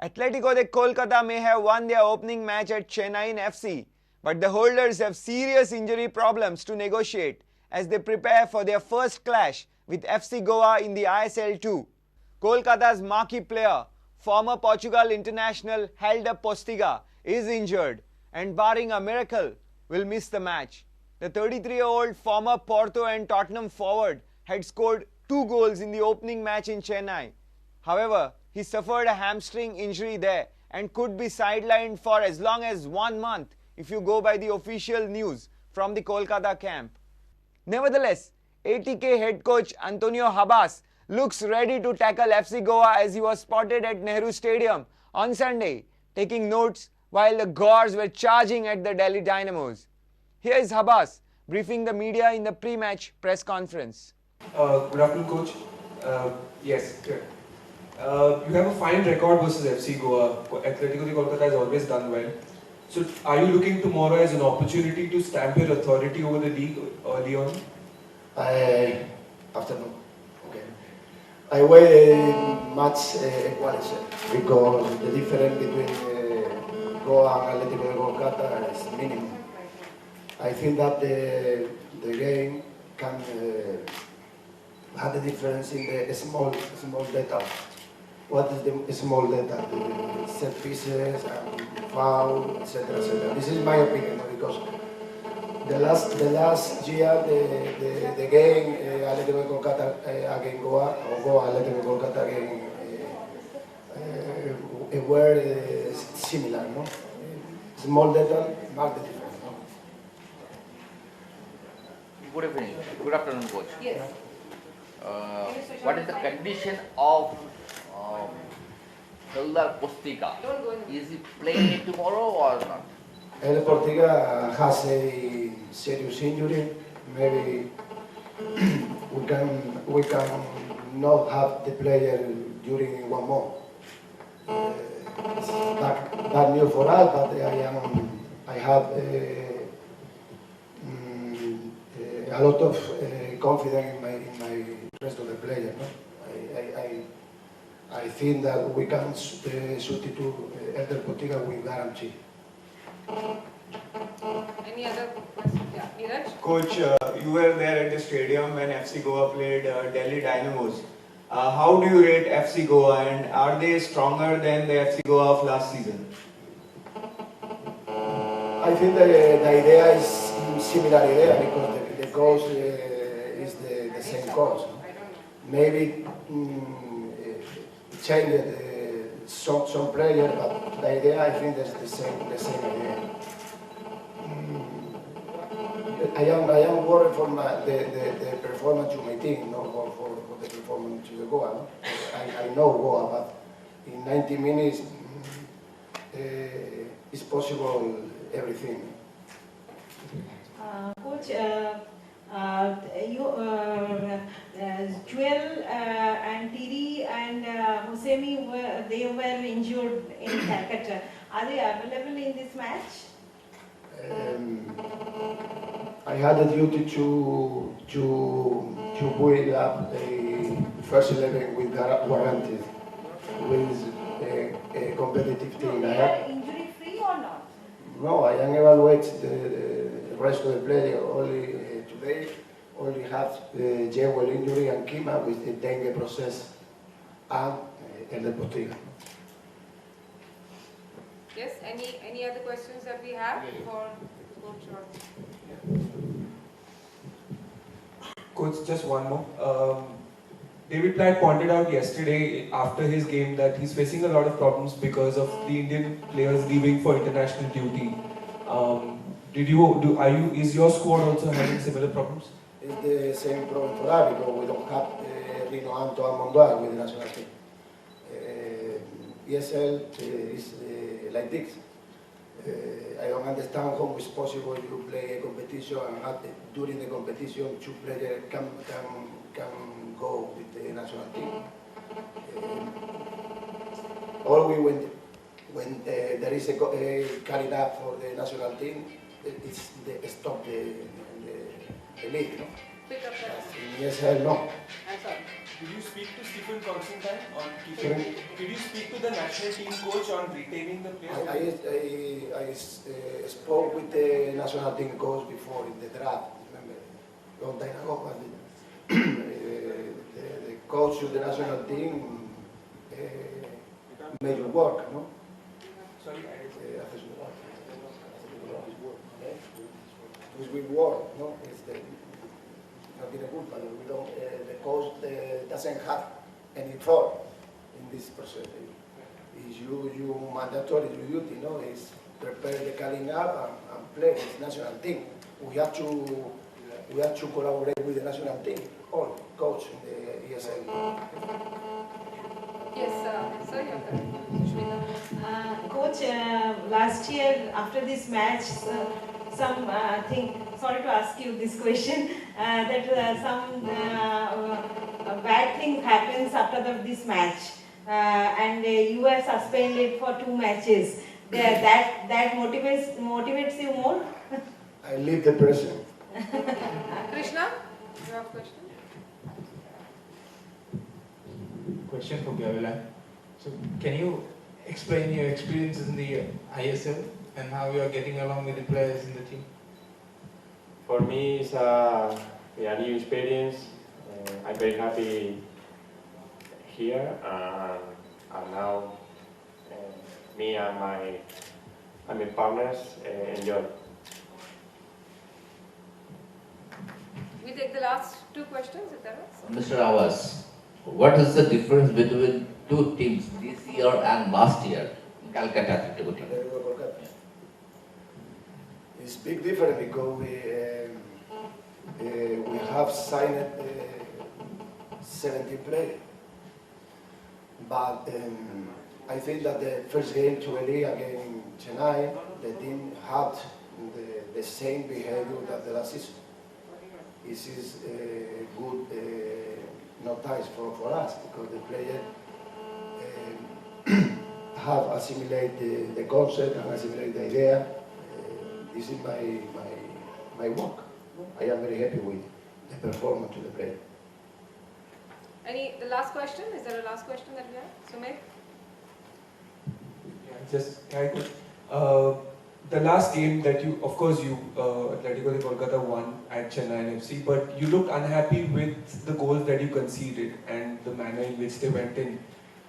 Atletico de Kolkata may have won their opening match at Chennai FC, but the holders have serious injury problems to negotiate as they prepare for their first clash with FC Goa in the ISL 2. Kolkata's marquee player, former Portugal international Helder Postiga, is injured and barring a miracle will miss the match. The 33-year-old former Porto and Tottenham forward had scored 2 goals in the opening match in Chennai. However, he suffered a hamstring injury there and could be sidelined for as long as 1 month if you go by the official news from the Kolkata camp. Nevertheless, ATK head coach Antonio Habas looks ready to tackle FC Goa as he was spotted at Nehru Stadium on Sunday, taking notes while the Gores were charging at the Delhi Dynamos. Here is Habas briefing the media in the pre-match press conference. Good afternoon, coach. Yes, good. You have a fine record versus FC Goa. Atletico de Kolkata has always done well. So, are you looking tomorrow as an opportunity to stamp your authority over the league early on? Afternoon. Okay. I weigh much equalizer because the difference between Goa and Atletico de Kolkata is minimum. I think that the game can have the difference in the small data. What is the small data? The set pieces and foul, etc., etc. This is my opinion because the last year the game Atletico de Kolkata against Goa or Goa Atletico de Kolkata against were similar, no? Small data mark the difference. Good evening. Good afternoon, coach. Yes. What is the condition of Helder Postiga? Is he playing tomorrow or not? El Portiga has a serious injury. Maybe we can not have the player during 1 month. It's bad news for us, but I have a lot of confidence in my rest of the players. No? I think that we can substitute Helder Postiga with guarantee. Any other question? Yeah, Neeraj? Coach, you were there at the stadium when FC Goa played Delhi Dynamos. How do you rate FC Goa and are they stronger than the FC Goa of last season? I think the idea is similar idea because the coach is the same coach. No? Maybe change some player, but the idea I think is the same idea. I am worried for the performance of my team, no, for the performance of the Goa. No? I know Goa, but in 90 minutes it's possible everything. Coach, Jewel and Tiri and Hosseini they were injured in Calcutta. Are they available in this match? I had the duty to build up the first 11 with guaranteed, with a competitive team. No, they are injury free or not? No, I am evaluate the rest of the players. Only today, only have the Jewel injury and Kima with the dengue process and Helder Postiga. Yes, any other questions that we have for Coach? Coach, just one more. David Platt pointed out yesterday after his game that he's facing a lot of problems because of the Indian players leaving for international duty. Is your squad also having similar problems? It's the same problem for us because we don't have Rino Anto and Mondoa with the national team. ESL is like this. I don't understand how it's possible you play a competition and during the competition 2 players can go with the national team. Always when there is a candidate for the national team, it's stop the league. No? Pick up that. In ESL, no. I'm sorry. Did you speak to Stephen Constantine on keeping? Did you speak to the national team coach on retaining the players? I spoke with the national team coach before in the draft. Remember, long time ago. But the coach of the national team made it work, no? Sorry, Which we work, no? It's the no tiene culpa. We don't. The coach doesn't have any fault in this process. Is you mandatory duty, no? Is prepare the calling up and play with national team. We have to collaborate with the national team, all coach in the ESL. Yes, sir, you have Shweta. Coach, last year after this match, some thing. Sorry to ask you this question. That some bad thing happens after this match, and you were suspended for 2 matches. That motivates you more. I leave the person. Krishna, you have a question? Question for Gavila. So, can you explain your experiences in the ISL and how you are getting along with the players in the team? For me, it's a new experience. I'm very happy here, and now me and my partners enjoy. We take the last 2 questions, if that was. Mr. Awas, what is the difference between 2 teams this year and last year in Calcutta cricket team? It's big difference because we have signed 70 players. But I think that the first game to Eli against Chennai, the team had the same behavior that the last season. This is good notice for us because the players have assimilated the concept and assimilated the idea. This is my work. I am very happy with the performance of the player. The last question? Is there a last question that we have? Sumit? Yeah, the last game that you, of course, Atletico de Kolkata won at Chennai FC, but you looked unhappy with the goals that you conceded and the manner in which they went in.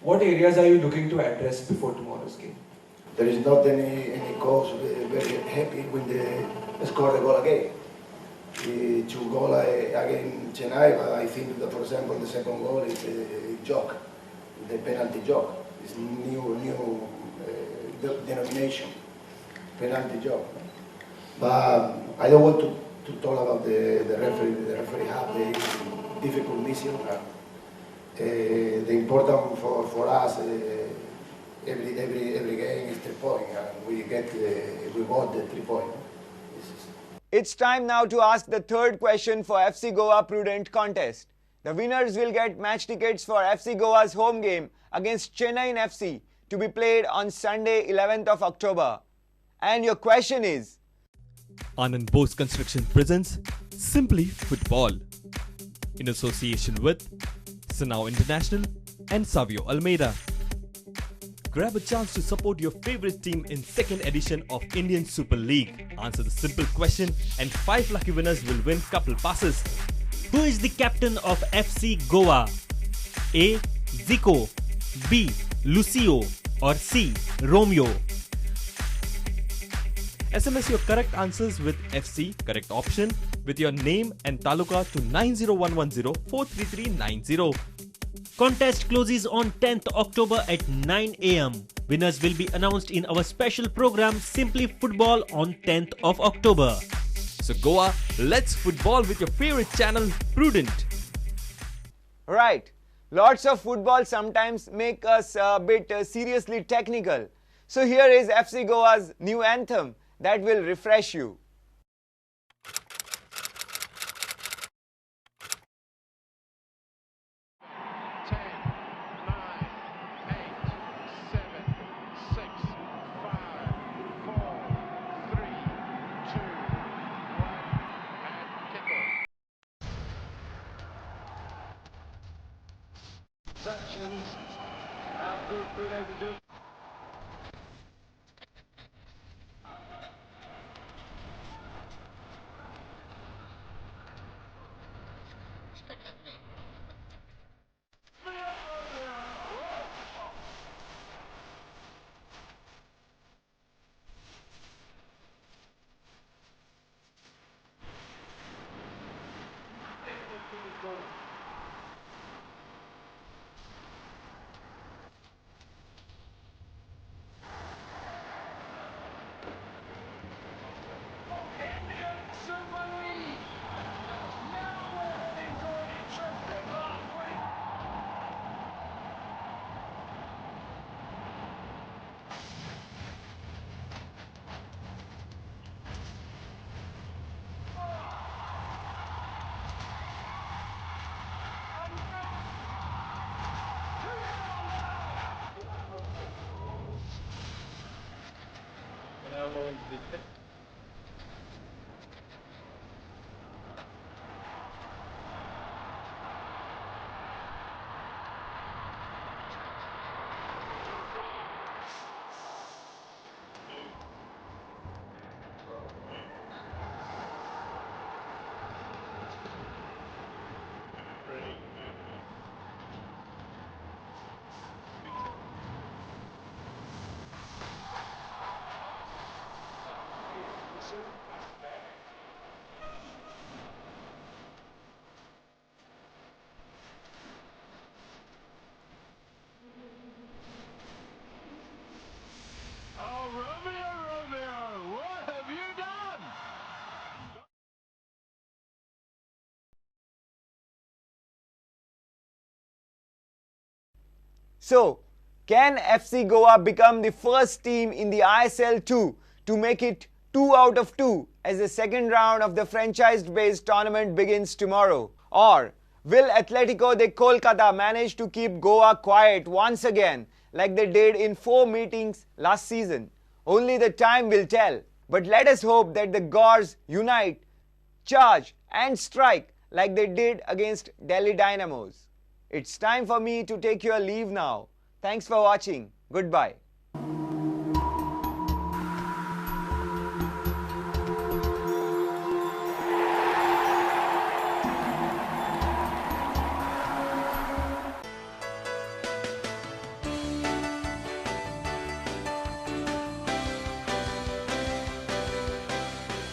What areas are you looking to address before tomorrow's game? There is not any coach very happy when they score the goal again. 2 goals against Chennai, but I think that, for example, the second goal is a joke, the penalty joke. It's new denomination, penalty joke. But I don't want to talk about the referee. The referee have the difficult mission. The important for us every game is 3 points, and we got the 3 points. It's time now to ask the third question for FC Goa Prudent contest. The winners will get match tickets for FC Goa's home game against Chennai FC to be played on Sunday 11th of October. And your question is... Anand Bose Construction presents Simply Football in association with Sanao International and Savio Almeida. Grab a chance to support your favorite team in 2nd edition of Indian Super League. Answer the simple question and 5 lucky winners will win couple passes. Who is the captain of FC Goa? A. Zico, B. Lucio, or C. Romeo? SMS your correct answers with FC, correct option, with your name and taluka to 90110 43390. Contest closes on 10th October at 9 am. Winners will be announced in our special program Simply Football on 10th of October. So Goa, let's football with your favorite channel, Prudent. Right. Lots of football sometimes make us a bit seriously technical. So here is FC Goa's new anthem that will refresh you. So, can FC Goa become the first team in the ISL 2 to make it 2 out of 2 as the second round of the franchise-based tournament begins tomorrow? Or will Atletico de Kolkata manage to keep Goa quiet once again like they did in 4 meetings last season? Only the time will tell. But let us hope that the Gors unite, charge and strike like they did against Delhi Dynamos. It's time for me to take your leave now. Thanks for watching. Goodbye.